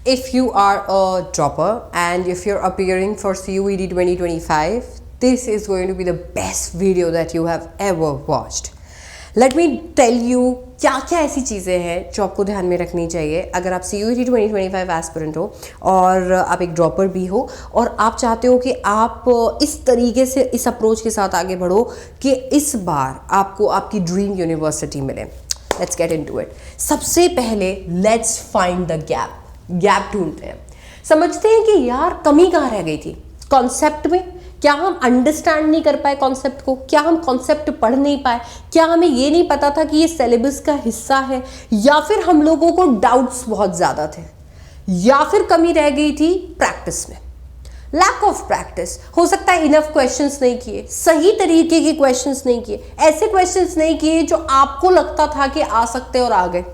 If you are a dropper and if you're appearing for CUET 2025, this is going to be the best video that you have ever watched. Let me tell you क्या क्या ऐसी चीज़ें हैं जो आपको ध्यान में रखनी चाहिए अगर आप CUET 2025 एस्पिरेंट हो और आप एक ड्रॉपर भी हो और आप चाहते हो कि आप इस तरीके से इस अप्रोच के साथ आगे बढ़ो कि इस बार आपको आपकी ड्रीम यूनिवर्सिटी मिले. Let's get into it. सबसे पहले लेट्स फाइंड द गैप ढूंढते हैं. समझते हैं कि यार कमी कहाँ रह गई थी कॉन्सेप्ट में. क्या हम अंडरस्टैंड नहीं कर पाए कॉन्सेप्ट को, क्या हम कॉन्सेप्ट पढ़ नहीं पाए, क्या हमें ये नहीं पता था कि ये सिलेबस का हिस्सा है, या फिर हम लोगों को डाउट्स बहुत ज़्यादा थे, या फिर कमी रह गई थी प्रैक्टिस में. Lack of practice. हो सकता है इनफ क्वेश्चंस नहीं किए, सही तरीके के क्वेश्चंस नहीं किए, ऐसे क्वेश्चंस नहीं किए जो आपको लगता था कि आ सकते और आ गए,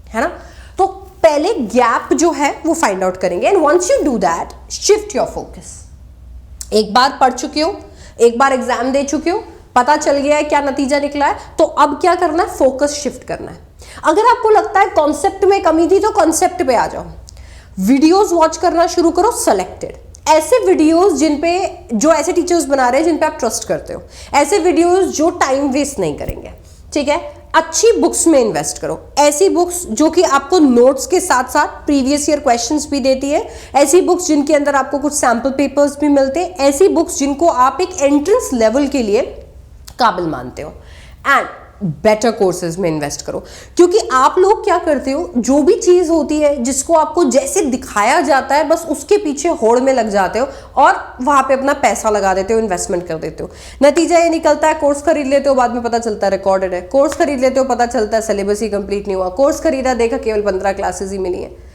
है ना. तो पहले गैप जो है वो फाइंड आउट करेंगे and once you do that shift your focus. एक बार पढ़ चुके हो, एक बार एग्जाम दे चुके हो, पता चल गया है क्या नतीजा निकला है, तो अब क्या करना है, फोकस शिफ्ट करना है. अगर आपको लगता है कॉन्सेप्ट में कमी थी तो कॉन्सेप्ट पे आ जाओ. वीडियोस वॉच करना शुरू करो सेलेक्टेड. ऐसे वीडियोस जिन पे जो ऐसे टीचर्स बना रहे हैं जिन पे आप ट्रस्ट करते हो, ऐसे वीडियोस जो टाइम वेस्ट नहीं करेंगे, ठीक है. अच्छी बुक्स में इन्वेस्ट करो. ऐसी बुक्स जो कि आपको नोट्स के साथ साथ प्रीवियस ईयर क्वेश्चंस भी देती है, ऐसी बुक्स जिनके अंदर आपको कुछ सैम्पल पेपर्स भी मिलते हैं, ऐसी बुक्स जिनको आप एक एंट्रेंस लेवल के लिए काबिल मानते हो. एंड बेटर कोर्सेज में इन्वेस्ट करो. क्योंकि आप लोग क्या करते हो, जो भी चीज़ होती है जिसको आपको जैसे दिखाया जाता है बस उसके पीछे होड़ में लग जाते हो और वहाँ पे अपना पैसा लगा देते हो, इन्वेस्टमेंट कर देते हो. नतीजा ये निकलता है कोर्स खरीद लेते हो, बाद में पता चलता है रिकॉर्डेड है. कोर्स खरीद लेते हो, पता चलता है सिलेबस ही कंप्लीट नहीं हुआ. कोर्स खरीदा, देखा केवल 15 क्लासेस ही मिली है.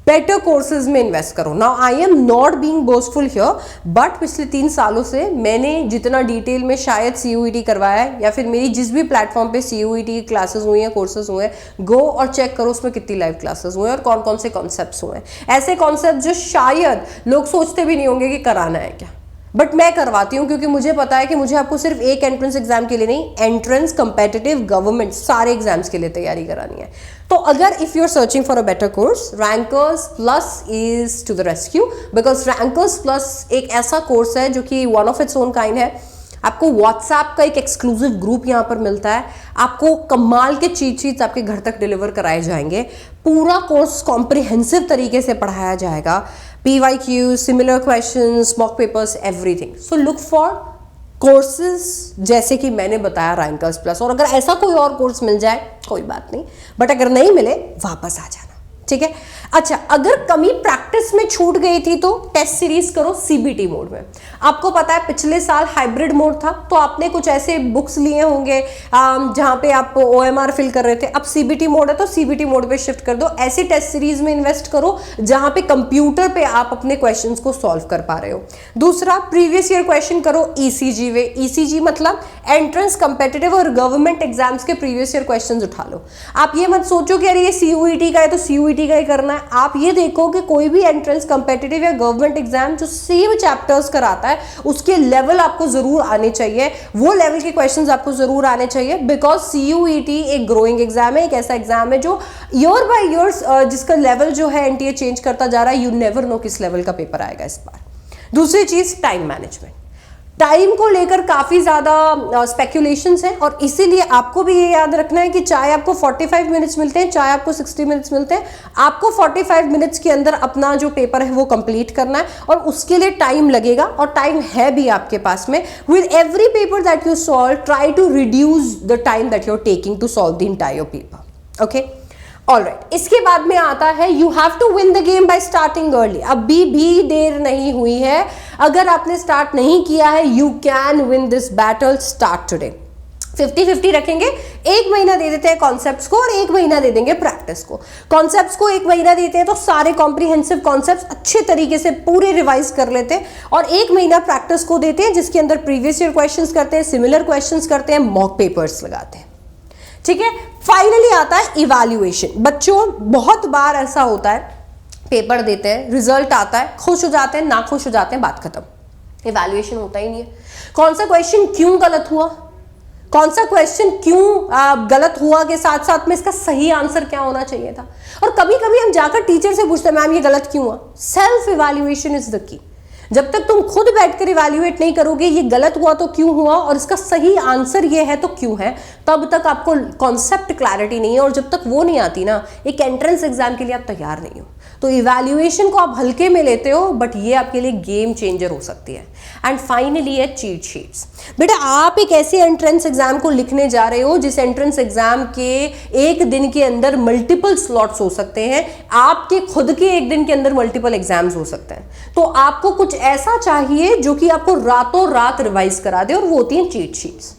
बेटर कोर्सेज में इन्वेस्ट करो. Now I am not being boastful here, but पिछले 3 सालों से मैंने जितना डिटेल में शायद CUET करवाया है या फिर मेरी जिस भी प्लेटफॉर्म पे CUET की क्लासेस हुई हैं, कोर्सेज हुए हैं, गो और चेक करो उसमें कितनी लाइव क्लासेस हुए हैं और कौन कौन से कॉन्सेप्ट्स हुए हैं. ऐसे कॉन्सेप्ट जो शायद लोग सोचते भी नहीं होंगे कि कराना है क्या, बट मैं करवाती हूँ क्योंकि मुझे पता है कि मुझे आपको सिर्फ एक एंट्रेंस एग्जाम के लिए नहीं, एंट्रेंस, कंपेटिटिव, गवर्नमेंट, सारे एग्जाम्स के लिए तैयारी करानी है. तो अगर if you are searching for a better course, Rankers Plus is to the rescue. Because Rankers Plus एक ऐसा कोर्स है जो कि one of its own kind है. आपको व्हाट्सएप का एक एक्सक्लूसिव ग्रुप यहाँ पर मिलता है. आपको कमाल के चीट शीट्स आपके घर तक डिलीवर कराए जाएंगे. पूरा कोर्स कॉम्प्रिहेंसिव तरीके से पढ़ाया जाएगा. PYQ, similar questions, mock papers, everything. So look for courses जैसे कि मैंने बताया रैंकर्स प्लस. और अगर ऐसा कोई और कोर्स मिल जाए कोई बात नहीं, बट अगर नहीं मिले वापस आ जाना, ठीक है. अच्छा, अगर कमी प्रैक्टिस में छूट गई थी तो टेस्ट सीरीज करो CBT मोड में. आपको पता है पिछले साल हाइब्रिड मोड था तो आपने कुछ ऐसे बुक्स लिए होंगे जहां पे आप OMR फिल कर रहे थे. अब CBT मोड है तो CBT मोड पे शिफ्ट कर दो. ऐसी टेस्ट सीरीज में इन्वेस्ट करो जहां पे कंप्यूटर पे आप अपने क्वेश्चंस को सॉल्व कर पा रहे हो. दूसरा, प्रीवियस ईयर क्वेश्चन करो ECG वे. ECG मतलब एंट्रेंस, कंपेटिटिव और गवर्नमेंट एग्जाम्स के प्रीवियस ईयर क्वेश्चन उठा लो. आप ये मत सोचो कि अरे ये CUET का है तो CUET का ही करना है. आप ये देखो कि कोई भी एंट्रेंस, कंपेटिटिव या गवर्नमेंट एग्जाम जो सेम चैप्टर्स कराता है उसके लेवल आपको जरूर आने चाहिए, वो लेवल के क्वेश्चंस आपको जरूर आने चाहिए. बिकॉज CUET एक ग्रोइंग एग्जाम है, एक ऐसा एग्जाम है जो ईयर बाय ईयर जिसका लेवल जो है NTA चेंज करता जा रहा है. यू नेवर नो किस लेवल का पेपर आएगा इस बार. दूसरी चीज, टाइम मैनेजमेंट. टाइम को लेकर काफ़ी ज़्यादा स्पेक्यूलेशंस हैं और इसीलिए आपको भी ये याद रखना है कि चाहे आपको 45 मिनट्स मिलते हैं, चाहे आपको 60 मिनट्स मिलते हैं, आपको 45 मिनट्स के अंदर अपना जो पेपर है वो कंप्लीट करना है और उसके लिए टाइम लगेगा और टाइम है भी आपके पास में. With every paper that you solve, try to reduce the time that you are taking to solve the entire paper. Okay, alright. इसके बाद में आता है you have to win the game by starting early. अभी भी देर नहीं हुई है. अगर आपने स्टार्ट नहीं किया है, you can win this battle. Start today. 50-50 रखेंगे. 1 महीना दे देते हैं कॉन्सेप्ट्स को और 1 महीना दे देंगे प्रैक्टिस को. कॉन्सेप्ट्स को 1 महीना देते हैं तो सारे कॉम्प्रिहेंसिव कॉन्सेप्ट्स अच्छे तरीके से पूरे रिवाइज कर लेते हैं और 1 महीना प्रैक्टिस को देते हैं जिसके अंदर प्रीवियस ईयर क्वेश्चंस करते हैं, सिमिलर क्वेश्चंस करते हैं, मॉक पेपर्स लगाते हैं, ठीक है. फाइनली आता है इवैल्यूएशन. बच्चों, बहुत बार ऐसा होता है पेपर देते हैं, रिजल्ट आता है, खुश हो जाते हैं, ना खुश हो जाते हैं, बात खत्म. इवैल्यूएशन होता ही नहीं है. कौन सा क्वेश्चन क्यों गलत हुआ, कौन सा क्वेश्चन क्यों गलत हुआ के साथ साथ में इसका सही आंसर क्या होना चाहिए था। और कभी कभी हम जाकर टीचर से पूछते हैं मैम ये गलत क्यों हुआ। Self evaluation is the key. जब तक तुम खुद बैठकर इवैल्यूएट नहीं करोगे ये गलत हुआ तो क्यों हुआ और इसका सही आंसर ये है तो क्यों है, तब तक आपको कॉन्सेप्ट क्लैरिटी नहीं है। और जब तक वो नहीं आती ना, एक एंट्रेंस एग्जाम के लिए आप तैयार नहीं हो। तो इवैल्यूएशन को आप हल्के में लेते हो, बट ये आपके लिए गेम चेंजर हो सकती है। एंड फाइनली है चीट शीट्स। बेटा आप एक ऐसे एंट्रेंस एग्जाम को लिखने जा रहे हो जिस एंट्रेंस एग्जाम के एक दिन के अंदर मल्टीपल स्लॉट्स हो सकते हैं, आपके खुद के एक दिन के अंदर मल्टीपल एग्जाम्स हो सकते हैं। तो आपको कुछ ऐसा चाहिए जो कि आपको रातों रात रिवाइज करा दे, और वो होती है चीट शीट्स।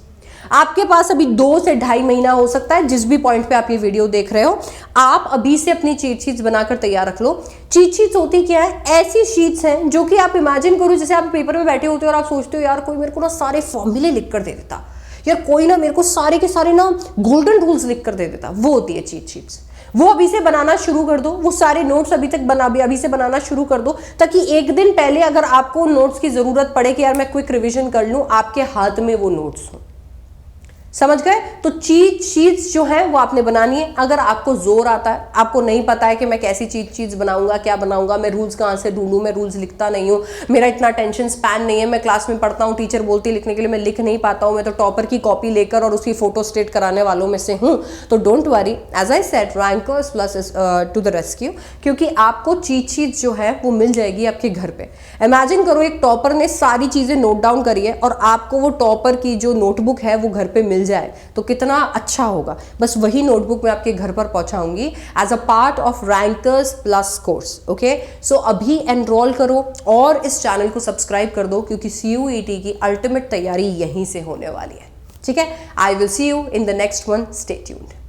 आपके पास अभी 2 से 2.5 महीना हो सकता है, जिस भी पॉइंट पे आप ये वीडियो देख रहे हो, आप अभी से अपनी चीट शीट्स बनाकर तैयार रख लो। चीट शीट्स होती क्या है? ऐसी शीट्स हैं जो कि आप इमेजिन करो जैसे आप पेपर में बैठे होते हो और आप सोचते हो यार कोई मेरे को ना सारे फॉर्मूले लिख कर दे देता, यार कोई ना मेरे को सारे के सारे ना गोल्डन रूल्स लिख कर दे देता। वो होती है चीट शीट्स। वो अभी से बनाना शुरू कर दो, वो सारे नोट्स अभी से बनाना शुरू कर दो, ताकि एक दिन पहले अगर आपको नोट्स की जरूरत पड़े कि यार मैं क्विक रिवीजन कर लूं, आपके हाथ में वो नोट्स हो। समझ गए? तो चीट शीट्स जो है वो आपने बनानी है। अगर आपको जोर आता है, आपको नहीं पता है कि मैं कैसी चीट शीट्स बनाऊंगा, क्या बनाऊंगा, मैं रूल्स कहाँ से ढूंढूं, मैं रूल्स लिखता नहीं हूँ, मेरा इतना टेंशन स्पैन नहीं है, मैं क्लास में पढ़ता हूँ, टीचर बोलती है लिखने के लिए, मैं लिख नहीं पाता हूँ, मैं तो टॉपर की कॉपी लेकर और उसकी फोटो स्टेट कराने वालों में से हूँ, तो don't worry, as I said Rankers Plus to the rescue, क्योंकि आपको चीट शीट्स जो है वो मिल जाएगी आपके घर पे। इमेजिन करो एक टॉपर ने सारी चीजें नोट डाउन करी है और आपको वो टॉपर की जो नोटबुक है वो घर पे मिल जाए, तो कितना अच्छा होगा। बस वही नोटबुक मैं आपके घर पर पहुंचाऊंगी as a part of rankers plus course. Okay, so अभी एनरोल करो और इस चैनल को सब्सक्राइब कर दो, क्योंकि CUET की अल्टीमेट तैयारी यहीं से होने वाली है। ठीक है, I will see you in the next one. Stay tuned.